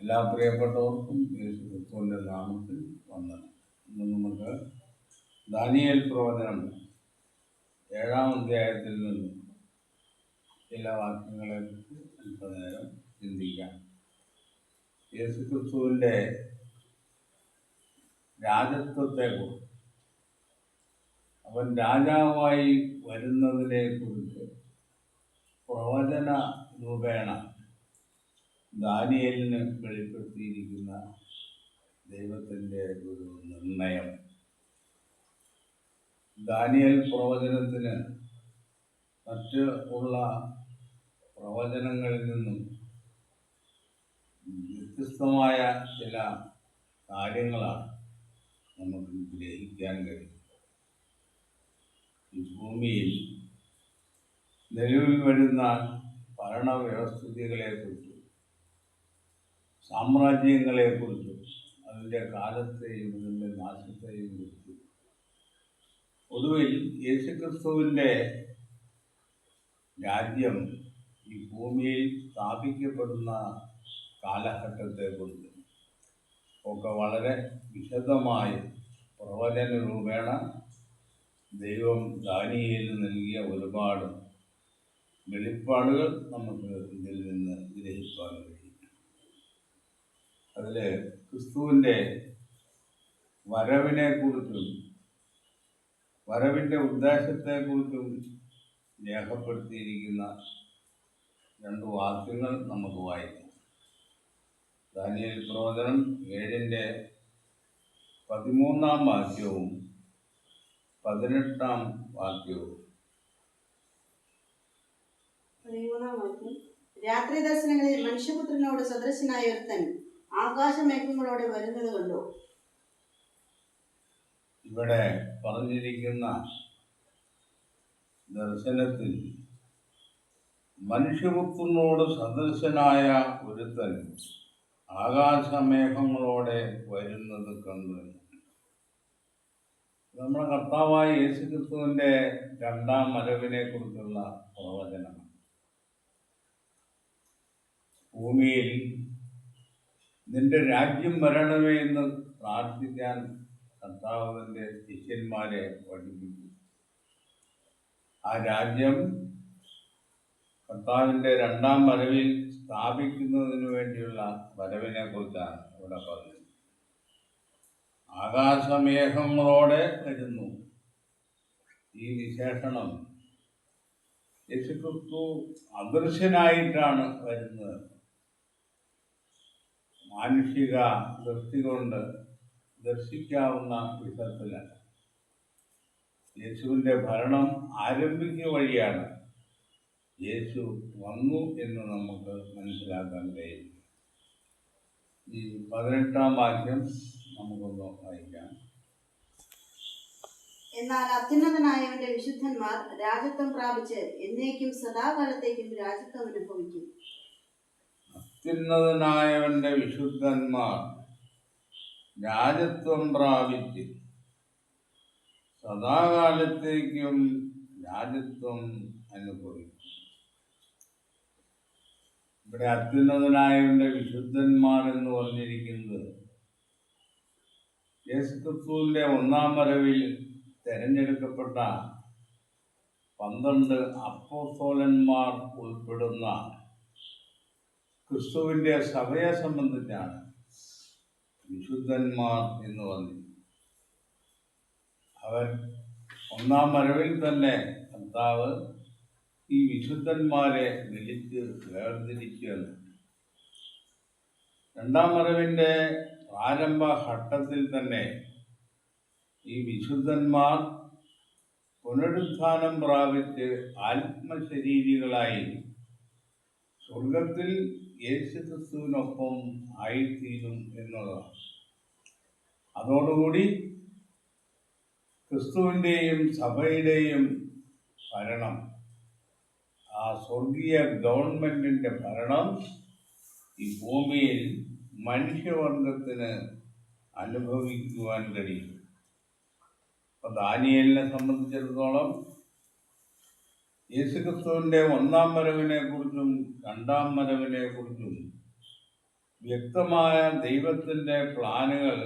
എല്ലാ പ്രിയപ്പെട്ടവർക്കും യേശു ക്രിസ്തുവിൻ്റെ നാമത്തിൽ വന്ദനം. ഇന്ന് നമുക്ക് ദാനിയേൽ പ്രവചനം 7-ാം അധ്യായത്തിൽ നിന്ന് ചില വാക്യങ്ങളെക്കുറിച്ച് അല്പനേരം ചിന്തിക്കാം. യേശു ക്രിസ്തുവിൻ്റെ രാജത്വത്തെക്കുറിച്ച്, അവൻ രാജാവായി വരുന്നതിനെക്കുറിച്ച് പ്രവചന രൂപേണ ദാനിയേലിന് വെളിപ്പെടുത്തിയിരിക്കുന്ന ദൈവത്തിൻ്റെ ഒരു നിർണയം. ദാനിയേൽ പ്രവചനത്തിന് മറ്റ് ഉള്ള പ്രവചനങ്ങളിൽ നിന്നും വ്യത്യസ്തമായ ചില കാര്യങ്ങളാണ് നമുക്ക് ഗ്രഹിക്കാൻ കഴിയും. ഈ ഭൂമിയിൽ നിലവിൽ വരുന്ന ഭരണവ്യവസ്ഥിതികളെക്കുറിച്ചും സാമ്രാജ്യങ്ങളെക്കുറിച്ചും അതിൻ്റെ കാലത്തെയും അതിൻ്റെ നാശത്തെയും കുറിച്ച് ഒടുവിൽ യേശുക്രിസ്തുവിൻ്റെ രാജ്യം ഈ ഭൂമിയിൽ സ്ഥാപിക്കപ്പെടുന്ന കാലഘട്ടത്തെക്കുറിച്ച് ഒക്കെ വളരെ വിശദമായി പ്രവചന രൂപേണ ദൈവം ദാനിയേലിന് നൽകിയ ഒരുപാട് വെളിപ്പാടുകൾ നമുക്ക് ഇതിൽ നിന്ന് ഗ്രഹിക്കാൻ കഴിയും. അതിൽ ക്രിസ്തുവിൻ്റെ വരവിനെക്കുറിച്ചും വരവിൻ്റെ ഉദ്ദേശത്തെക്കുറിച്ചും രേഖപ്പെടുത്തിയിരിക്കുന്ന 2 വാക്യങ്ങൾ നമുക്ക് വായിക്കാം. ദാനിയേൽ പ്രവചനം 7-ന്റെ 13-ാം വാക്യവും 18-ാം വാക്യവും. 13-ാം വാക്യം. രാത്രി ദർശനങ്ങളിൽ മനുഷ്യപുത്രനോട് സദൃശനായ ഒരുത്തൻ ആകാശമേഘങ്ങളോടെ വരുന്നത് കണ്ടു. ഇവിടെ പറഞ്ഞിരിക്കുന്ന ദർശനത്തിൽ മനുഷ്യപുത്രനോട് സദൃശനായ ഒരുത്തൻ ആകാശമേഘങ്ങളോടെ വരുന്നത് കണ്ടു. നമ്മുടെ കർത്താവായ യേശുക്രിസ്തുവിൻ്റെ 2-ാം വരവിനെ കുറിച്ചുള്ള പ്രവചനമാണ്. ഭൂമിയിൽ നിന്റെ രാജ്യം വരണമേ എന്ന് പ്രാർത്ഥിക്കാൻ കർത്താവിൻ്റെ ശിഷ്യന്മാരെ പഠിപ്പിച്ചു. ആ രാജ്യം കർത്താവിൻ്റെ 2-ാം വരവിൽ സ്ഥാപിക്കുന്നതിന് വേണ്ടിയുള്ള വരവിനെ കുറിച്ചാണ് ഇവിടെ പറഞ്ഞത്. ആകാശമേഘങ്ങളോടെ വരുന്നു. ഈ വിശേഷണം യേശുക്രിസ്തു അദൃശ്യനായിട്ടാണ് വരുന്നത്. മാനുഷിക ദൃഷ്ടി കൊണ്ട് ദർശിക്കാവുന്ന വിധത്തിലല്ല. യേശുവിൻ്റെ ഭരണം ആരംഭിക്കുക വഴിയാണ് യേശു വന്നു എന്ന് നമുക്ക് മനസ്സിലാക്കാൻ കഴിയും. ഈ 18-ാം വാക്യം നമുക്കൊന്ന് വായിക്കാം. എന്നാൽ അത്യുന്നതനായവന്റെ വിശുദ്ധന്മാർ രാജത്വം പ്രാപിച്ച് എന്നേക്കും സദാകാലത്തേക്കും രാജത്വം അനുഭവിക്കും. അത്യുന്നതനായവന്റെ വിശുദ്ധന്മാർ രാജത്വം പ്രാപിച്ച് സദാകാലത്തേക്കും രാജത്വം അനുഭവിക്കും. ഇവിടെ അത്യുന്നതനായവന്റെ വിശുദ്ധന്മാർ എന്ന് പറഞ്ഞിരിക്കുന്നത് യേശുക്രിസ്തുവിന്റെ 1-ാം വരവിൽ തെരഞ്ഞെടുക്കപ്പെട്ട 12 അപ്പോസ്തലന്മാർ ഉൾപ്പെടുന്ന ക്രിസ്തുവിൻ്റെ സഭയെ സംബന്ധിച്ചാണ് വിശുദ്ധന്മാർ എന്ന് പറഞ്ഞു. അവർ 1-ാം വരവിൽ തന്നെ കർത്താവ് ഈ വിശുദ്ധന്മാരെ വിളിച്ച് വേർതിരിക്കുകയാണ്. 2-ാം വരവിൻ്റെ പ്രാരംഭഘട്ടത്തിൽ തന്നെ ഈ വിശുദ്ധന്മാർ പുനരുത്ഥാനം പ്രാപിച്ച് ആത്മശരീരികളായി സ്വർഗത്തിൽ യേശുക്രിസ്തുവിനൊപ്പം ആയിത്തീരും എന്നുള്ളതാണ്. അതോടുകൂടി ക്രിസ്തുവിൻ്റെയും സഭയുടെയും ഭരണം, ആ സ്വർഗീയ ഗവൺമെൻറ്റിൻ്റെ ഭരണം ഈ ഭൂമിയിൽ മനുഷ്യവർഗത്തിന് അനുഭവിക്കുവാൻ കഴിയും. അപ്പോൾ ദാനിയേലിനെ സംബന്ധിച്ചിടത്തോളം യേശുക്രിസ്തുവിൻ്റെ 1-ാം വരവിനെ കുറിച്ചും 2-ാം വരവിനെ കുറിച്ചും വ്യക്തമായ ദൈവത്തിൻ്റെ പ്ലാനുകൾ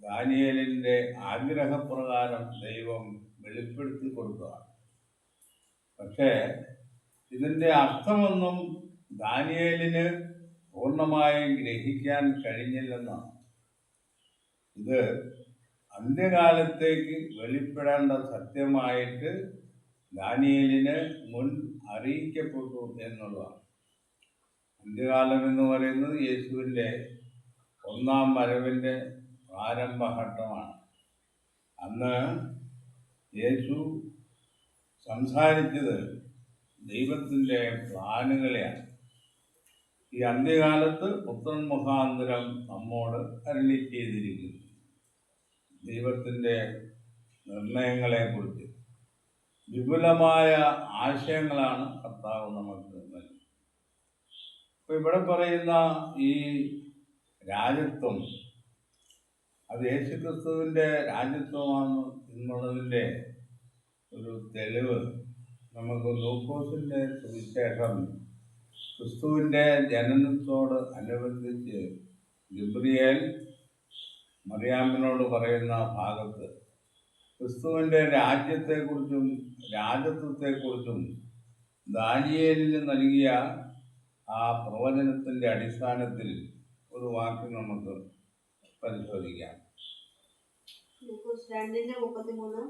ദാനിയേലിൻ്റെ ആഗ്രഹപ്രകാരം ദൈവം വെളിപ്പെടുത്തി കൊടുത്തതാണ്. പക്ഷേ ഇതിൻ്റെ അർത്ഥമൊന്നും ദാനിയേലിന് പൂർണ്ണമായും ഗ്രഹിക്കാൻ കഴിഞ്ഞില്ലെന്നാണ്. ഇത് അന്ത്യകാലത്തേക്ക് വെളിപ്പെടേണ്ട സത്യമായിട്ട് ദാനിയേലിന് മുൻ അറിയിക്കപ്പെട്ടു എന്നുള്ളതാണ്. അന്ത്യകാലം എന്ന് പറയുന്നത് യേശുവിൻ്റെ ഒന്നാം വരവിൻ്റെ പ്രാരംഭഘട്ടമാണ്. അന്ന് യേശു സംസാരിച്ചത് ദൈവത്തിൻ്റെ പ്ലാനുകളെയാണ്. ഈ അന്ത്യകാലത്ത് പുത്രൻ മുഖാന്തരം നമ്മോട് അരുളി ചെയ്തിരിക്കുന്നു ദൈവത്തിൻ്റെ നിർണയങ്ങളെക്കുറിച്ച് വിപുലമായ ആശയങ്ങളാണ് കർത്താവ് നമുക്ക് നൽകുന്നത്. അപ്പോൾ ഇവിടെ പറയുന്ന ഈ രാജ്യത്വം അത് യേശുക്രിസ്തുവിൻ്റെ രാജ്യത്വമാണ് എന്നുള്ളതിൻ്റെ ഒരു തെളിവ് നമുക്ക് ലൂക്കോസിൻ്റെ സുവിശേഷം ക്രിസ്തുവിൻ്റെ ജനനത്തോട് അനുബന്ധിച്ച് ഗബ്രിയേൽ മറിയാമിനോട് പറയുന്ന ഭാഗത്ത് ക്രിസ്തുവിൻ്റെ രാജ്യത്തെക്കുറിച്ചും രാജത്വത്തെക്കുറിച്ചും ദാനിയേലിന് നൽകിയ ആ പ്രവചനത്തിൻ്റെ അടിസ്ഥാനത്തിൽ ഒരു വാക്ക് നമുക്ക് പരിശോധിക്കാം. 2:33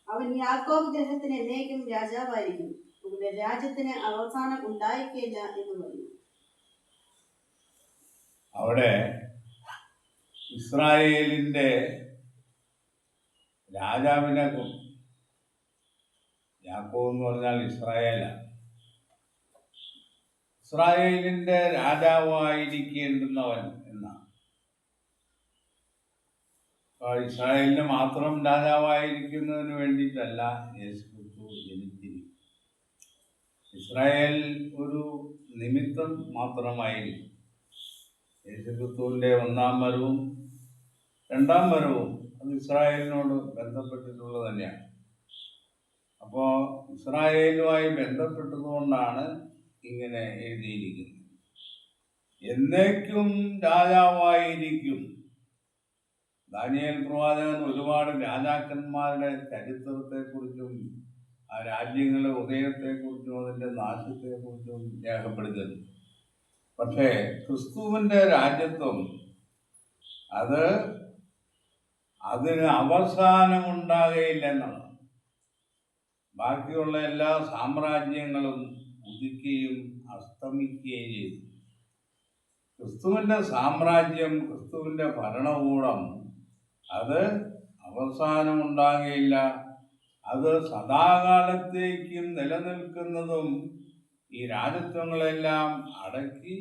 അവൻ യാക്കോബ് ഗ്രഹത്തിന് എന്നേക്കും രാജാവായിരിക്കും, അവന്റെ രാജ്യത്തിന് അവസാനം ഉണ്ടായിരിക്കില്ല എന്ന് പറഞ്ഞു. അവിടെ ഇസ്രായേലിൻ്റെ രാജാവിനെ യാക്കോബ് എന്ന് പറഞ്ഞാൽ ഇസ്രായേലാണ്. ഇസ്രായേലിൻ്റെ രാജാവായിരിക്കേണ്ടുന്നവൻ എന്നാണ്. ഇസ്രായേലിന് മാത്രം രാജാവായിരിക്കുന്നതിന് വേണ്ടിയിട്ടല്ല യേശുക്രിസ്തു ജനിച്ചിരിക്കും. ഇസ്രായേൽ ഒരു നിമിത്തം മാത്രമായിരിക്കും. യേശുക്രിസ്തുവിൻ്റെ ഒന്നാം വരവും രണ്ടാം വരവും അത് ഇസ്രായേലിനോട് ബന്ധപ്പെട്ടിട്ടുള്ളത് തന്നെയാണ്. അപ്പോൾ ഇസ്രായേലുമായി ബന്ധപ്പെട്ടതുകൊണ്ടാണ് ഇങ്ങനെ എഴുതിയിരിക്കുന്നത്. എന്നേക്കും രാജാവായിരിക്കും. ദാനിയേൽ പ്രവാചകൻ ഒരുപാട് രാജാക്കന്മാരുടെ ചരിത്രത്തെക്കുറിച്ചും ആ രാജ്യങ്ങളുടെ ഉദയത്തെക്കുറിച്ചും അതിൻ്റെ നാശത്തെക്കുറിച്ചും രേഖപ്പെടുത്തുന്നു. പക്ഷേ ക്രിസ്തുവിൻ്റെ രാജ്യത്വം അതിന് അവസാനമുണ്ടാകുകയില്ലെന്നാണ്. ബാക്കിയുള്ള എല്ലാ സാമ്രാജ്യങ്ങളും ഉദിക്കുകയും അസ്തമിക്കുകയും ചെയ്തു. ക്രിസ്തുവിൻ്റെ സാമ്രാജ്യം, ക്രിസ്തുവിൻ്റെ ഭരണകൂടം അത് അവസാനമുണ്ടാകുകയില്ല. അത് സദാകാലത്തേക്കും നിലനിൽക്കുന്നതും ഈ രാജ്യത്വങ്ങളെല്ലാം അടക്കി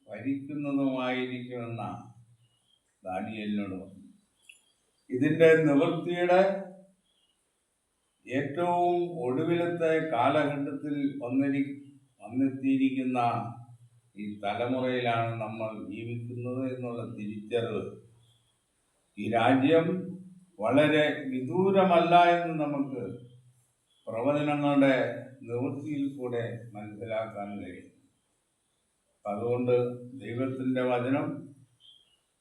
ഭരിക്കുന്നതുമായിരിക്കുമെന്നാണ് ദാനിയേലിനോട് പറഞ്ഞു. ഇതിൻ്റെ നിവൃത്തിയുടെ ഏറ്റവും ഒടുവിലത്തെ കാലഘട്ടത്തിൽ വന്നെത്തിയിരിക്കുന്ന ഈ തലമുറയിലാണ് നമ്മൾ ജീവിക്കുന്നത് എന്നുള്ള തിരിച്ചറിവ് ഈ രാജ്യം വളരെ വിദൂരമല്ല എന്ന് നമുക്ക് പ്രവചനങ്ങളുടെ നിവൃത്തിയിൽ കൂടെ മനസ്സിലാക്കാൻ കഴിയും. അതുകൊണ്ട് ദൈവത്തിൻ്റെ വചനം,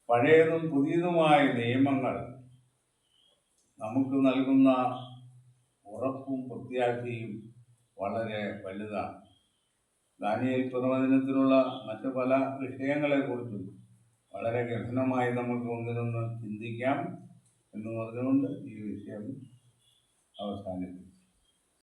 പഴയതും പുതിയതുമായ നിയമങ്ങൾ നമുക്ക് നൽകുന്ന ഉറപ്പും പ്രത്യാശയും വളരെ വലുതാണ്. ദാനിയേൽ പ്രവചനത്തിലുള്ള മറ്റു പല വിഷയങ്ങളെക്കുറിച്ചും വളരെ ഗഹനമായി നമുക്ക് ഒന്നിനൊന്ന് ചിന്തിക്കാം എന്ന് പറഞ്ഞുകൊണ്ട് ഈ വിഷയം അവസാനിപ്പിക്കും.